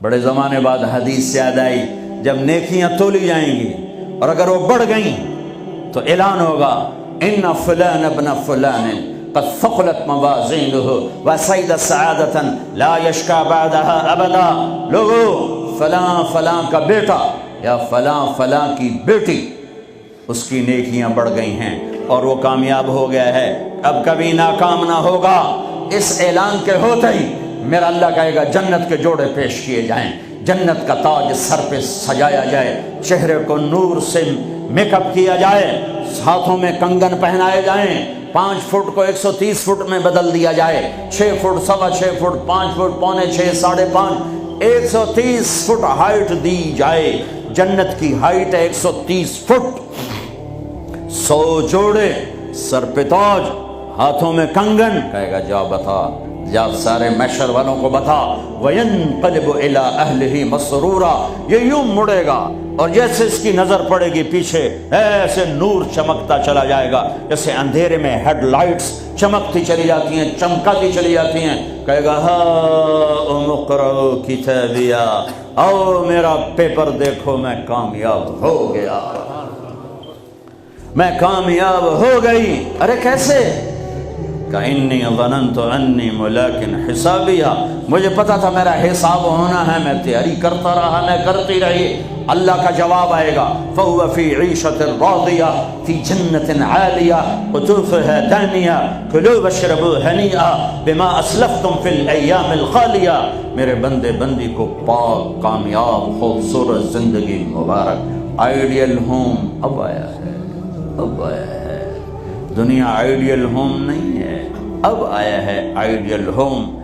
بڑے زمانے بعد حدیث سے یاد آئی، جب نیکیاں تولی جائیں گی اور اگر وہ بڑھ گئیں تو اعلان ہوگا ان فلان ابن فلان قد ثقلت موازینہ وسعد سعادۃ لا یشکا بعدها ابدا۔ لوگو، فلاں فلاں کا بیٹا یا فلاں فلاں کی بیٹی، اس کی نیکیاں بڑھ گئی ہیں اور وہ کامیاب ہو گیا ہے، اب کبھی ناکام نہ ہوگا۔ اس اعلان کے ہوتے ہی میرا اللہ کہے گا جنت کے جوڑے پیش کیے جائیں، جنت کا تاج سر پہ سجایا جائے، چہرے کو نور سے میک اپ کیا جائے، ہاتھوں میں کنگن پہنائے جائیں، 5 فٹ کو 130 فٹ میں بدل دیا جائے، 6 foot, 6.25 foot, 5 foot, 5.25، 5.5، 130 foot height دی جائے۔ جنت کی ہائٹ ہے 130 فٹ۔ 100 جوڑے، سر پہ تاج، ہاتھوں میں کنگن، کہے گا جا بتا، جا سارے محشر والوں کو بتا۔ وَيَنْقَلِبُ إِلَىٰ أَهْلِهِ مَسْرُورًا، یہ یوں مڑے گا اور جیسے اس کی نظر پڑے گی پیچھے ایسے نور چمکتا چلا جائے گا، جیسے اندھیرے میں ہیڈ لائٹس چمکتی چلی جاتی ہیں، چمکاتی چلی جاتی ہیں۔ کہے گا ہاؤم اقرؤوا کتابیہ، آؤ میرا پیپر دیکھو، میں کامیاب ہو گیا، میں کامیاب ہو گئی۔ ارے کیسے؟ کہ ظننت انی ملاق حسابیہ، مجھے پتا تھا میرا حساب ہونا ہے، میں تیاری کرتا رہا، میں کرتی رہی۔ اللہ کا جواب آئے گا فہو فی عیشۃ راضیہ فی جنت عالیہ قطوفها دانیہ کلوا واشربوا ہنیئا بما اسلفتم فی الایام الخالیہ۔ میرے بندے بندی کو پاک، کامیاب، خوبصورت زندگی مبارک۔ آئیڈیل ہوم اب آیا ہے، اب آیا ہے۔ دنیا آئیڈیل ہوم نہیں ہے، اب آیا ہے آئیڈیل ہوم۔